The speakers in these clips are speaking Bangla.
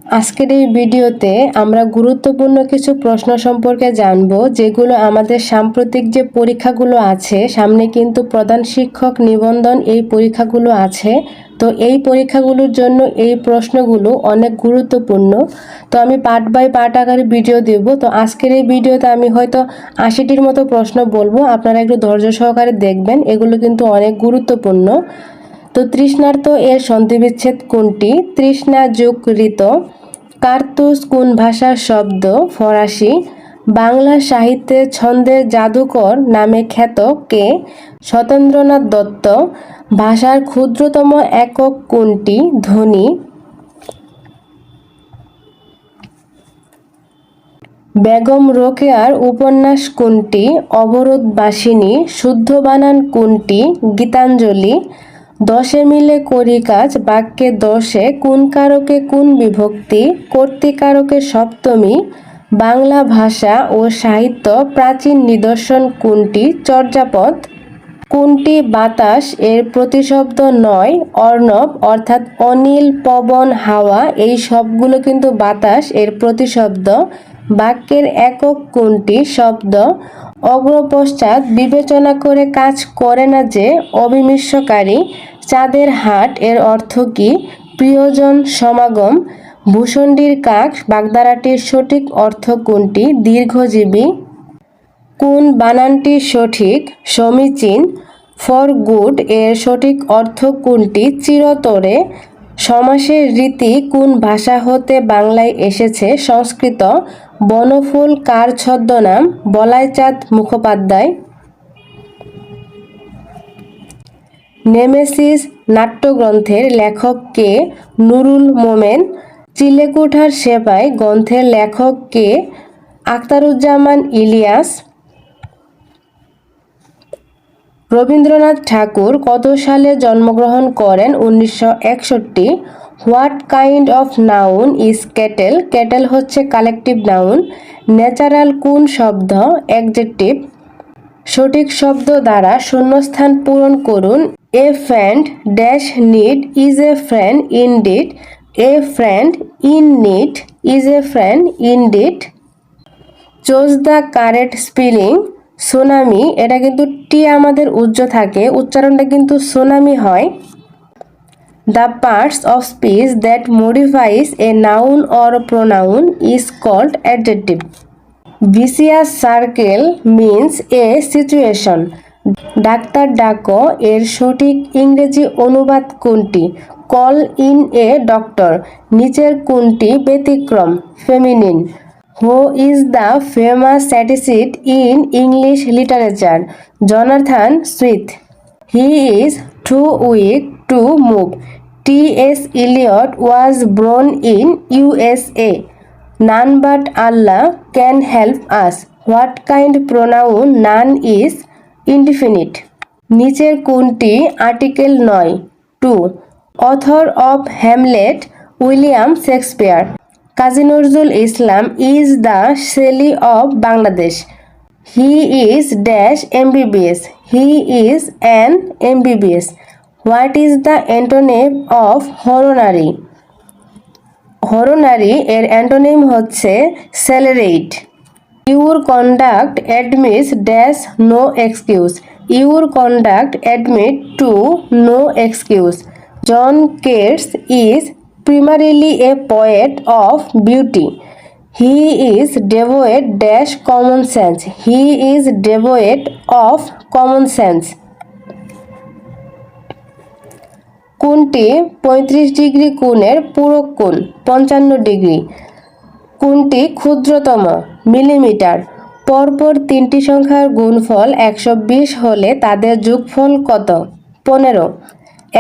আজকের এই ভিডিওতে আমরা গুরুত্বপূর্ণ কিছু প্রশ্ন সম্পর্কে জানব, যেগুলো আমাদের সাম্প্রতিক যে পরীক্ষাগুলো আছে, সামনে কিন্তু প্রধান শিক্ষক নিবন্ধন এই পরীক্ষাগুলো আছে। তো এই পরীক্ষাগুলোর জন্য এই প্রশ্নগুলো অনেক গুরুত্বপূর্ণ। তো আমি পার্ট বাই পার্ট আকারে ভিডিও দেব। তো আজকের এই ভিডিওতে আমি হয়তো 80টির মতো প্রশ্ন বলবো, আপনারা একটু ধৈর্য সহকারে দেখবেন, এগুলো কিন্তু অনেক গুরুত্বপূর্ণ। তো তৃষ্ণার্ত এর সন্ধিবিচ্ছেদ কোনটি? তৃষ্ণা যোগ ঋত। কার্তুস কোন ভাষার শব্দ? ফরাসি। বাংলা সাহিত্যে ছন্দের জাদুকর নামে খ্যাত কে? সত্যেন্দ্রনাথ দত্ত। ভাষার ক্ষুদ্রতম একক কোনটি? ধ্বনি। বেগম রোকেয়ার উপন্যাস কোনটি? অবরোধবাসিনী। শুদ্ধ বানান কোনটি? গীতাঞ্জলি। দশে মিলে করি কাজ বাক্যে দশে কোন কারকে কোন বিভক্তি? কর্তৃকারকে সপ্তমী। বাংলা ভাষা ও সাহিত্য প্রাচীন নিদর্শন কোনটি? চর্যাপদ। কোনটি বাতাস এর প্রতিশব্দ নয়? অর্ণব অর্থাৎ অনিল, পবন, হাওয়া এই সবগুলো কিন্তু বাতাস এর প্রতিশব্দ। বাক্যের একক কোনটি? শব্দ। অগ্রপশ্চাৎ বিবেচনা করে কাজ করে না যে অবিমিশ্রকারী। চাঁদের হাট এর অর্থ কি? প্রিয়জন সমাগম। ভূষণ্ডির কাক বাগধারাটির সঠিক অর্থ কোনটি? দীর্ঘজীবী। কোন বানানটি সঠিক? সমীচীন। ফর গুড এর সঠিক অর্থ কোনটি? চিরতরে। সমাসের রীতি কোন ভাষা হতে বাংলায় এসেছে? সংস্কৃত। বনফুল কার ছদ্মনাম? বলাইচাঁদ মুখোপাধ্যায়। নেমেসিস নাট্যগ্রন্থের লেখক কে? নুরুল মোমেন। চিলেকোঠার সেপাই গ্রন্থের লেখক কে? আখতারুজ্জামান ইলিয়াস। রবীন্দ্রনাথ ঠাকুর কত সালে জন্মগ্রহণ করেন? 1961। What kind of noun is cattle? Cattle হচ্ছে কালেকটিভ নাউন। ন্যাচারাল কোন শব্দ? অ্যাডজেক্টিভ। সঠিক শব্দ দ্বারা শূন্যস্থান পূরণ করুন। A friend dash need is a friend indeed. A friend in need is a friend indeed. Choose the correct spelling. Tsunami, এটা কিন্তু টি আমাদের উজ্জ্ব থাকে, উচ্চারণটা কিন্তু সুনামি হয়। The parts of speech that modifies a noun or pronoun is called adjective. Vicious circle means a situation. ডাক্তার ডাকো এর সঠিক ইংরেজি অনুবাদ কোনটি? Call in a doctor. নিচের কোনটি ব্যতিক্রম? Feminine. Who is the famous satirist in English literature? Jonathan Swift. He is too weak to move. T S. Eliot was born in USA. None but Allah can help us. What kind pronoun none is indefinite? নিচের কোনটি আর্টিকেল নয়? To. Author of Hamlet William Shakespeare. Kazi Nazrul Islam is the Shelley of Bangladesh. He is dash MBBS. He is an MBBS. What is the antonym of honorary? Honorary এর অ্যান্টোনিম হচ্ছে salaried. Your conduct admits dash no excuse. Your conduct admit to no excuse. John Keats is primarily a poet of beauty. He is devoid dash common sense. He is devoid of common sense. কোনটি 35 ডিগ্রি কোণের পূরক কোণ? 55 ডিগ্রি। কোনটি ক্ষুদ্রতম? মিলিমিটার। পরপর তিনটি সংখ্যার গুণফল 120 হলে তাদের যোগফল কত? 15।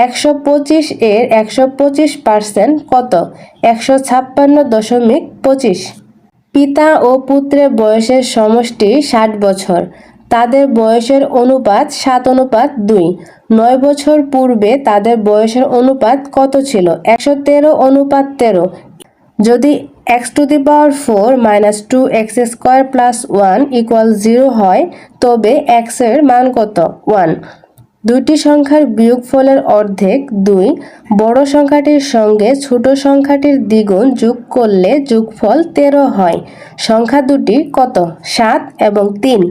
125 এর 125% কত? 156.25। পিতা ও পুত্রের বয়সের সমষ্টি 60 বছর। তাদের বয়সের অনুপাত 7:2। 9 বছর পূর্বে তাদের বয়সের অনুপাত কত ছিল? 113:13। যদি x⁴ - 2x² + 1 = 0 হয়, তবে x এর মান কত? 1। দুইটি সংখ্যার বিয়োগফলের অর্ধেক 2, বড় সংখ্যাটির সঙ্গে ছোট সংখ্যাটির দ্বিগুণ যোগ করলে যোগফল 13 হয়। সংখ্যা দুটি কত? 7 এবং 3।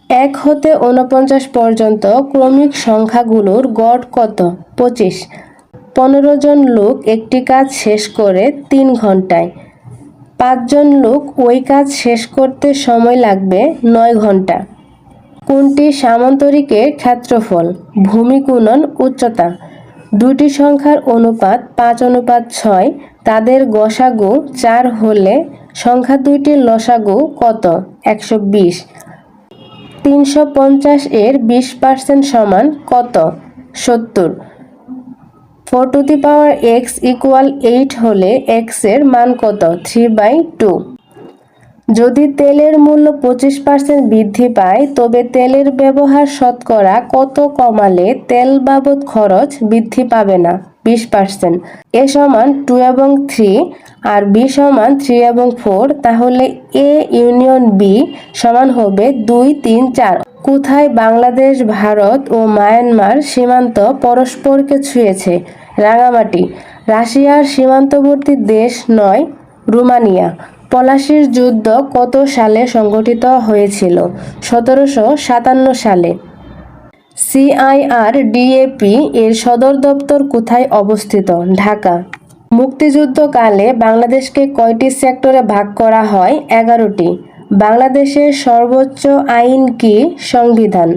1 হতে 49 পর্যন্ত ক্রমিক সংখ্যাগুলোর গড় কত? 25। 15 জন লোক একটি কাজ শেষ করে 3 ঘন্টায়। 5 জন লোক ওই কাজ শেষ করতে সময় লাগবে 9 ঘন্টা। কোনটি সামান্তরিকের ক্ষেত্রফল? ভূমি গুণন উচ্চতা। দুটি সংখ্যার অনুপাত 5:6, তাদের গসাগু 4 হলে সংখ্যা দুইটির লসাগু কত? 120। 350 এর 20% সমান কত? 70। 4 to the power x equal 8 হলে x এর মান কত? 3/2। যদি তেলের মূল্য 25% বৃদ্ধি পায় তবে তেলের ব্যবহার শতকরা কত কমালে তেল বাবদ খরচ বৃদ্ধি পাবে না? 20%। a সমান 2 এবং 3 আর b সমান 3 এবং 4, তাহলে a ইউনিয়ন b সমান হবে 2, 3, 4। কোথায় বাংলাদেশ, ভারত ও মায়ানমার সীমান্ত পরস্পরকে ছুঁয়েছে? রাঙামাটি। রাশিয়ার সীমান্তবর্তী দেশ নয়, রোমানিয়া। পলাশির যুদ্ধ কত সালে সংঘটিত হয়েছিল? 1757 সালে। সিআইআরডিএপি এর সদর দপ্তর কোথায় অবস্থিত? ঢাকা। মুক্তিযুদ্ধকালে বাংলাদেশকে কয়টি সেক্টরে ভাগ করা হয়? 11টি। বাংলাদেশের সর্বোচ্চ আইন কি? সংবিধান।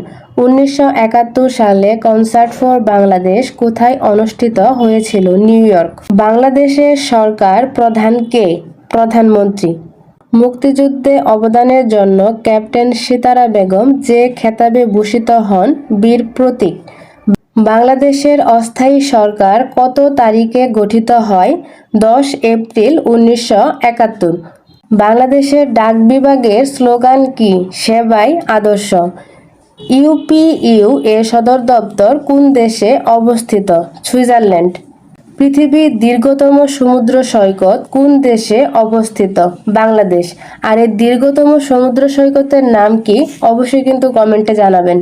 1971 সালে কনসার্ট ফর বাংলাদেশ কোথায় অনুষ্ঠিত হয়েছিল? New York. বাংলাদেশের সরকার প্রধান কে? প্রধানমন্ত্রী। মুক্তিযুদ্ধে অবদানের জন্য ক্যাপ্টেন সিতারা বেগম যে খেতাবে ভূষিত হন? বীর প্রতীক। বাংলাদেশের অস্থায়ী সরকার কত তারিখে গঠিত হয়? 10 এপ্রিল 1971। বাংলাদেশের ডাক বিভাগের স্লোগান কি? সেবাই আদর্শ। ইউপিইউ এর সদর দপ্তর কোন দেশে অবস্থিত? সুইজারল্যান্ড। পৃথিবীর দীর্ঘতম সমুদ্র সৈকত কোন দেশে অবস্থিত? বাংলাদেশ। আর এর দীর্ঘতম সমুদ্র সৈকতের নাম কি? অবশ্যই কিন্তু কমেন্টে জানাবেন।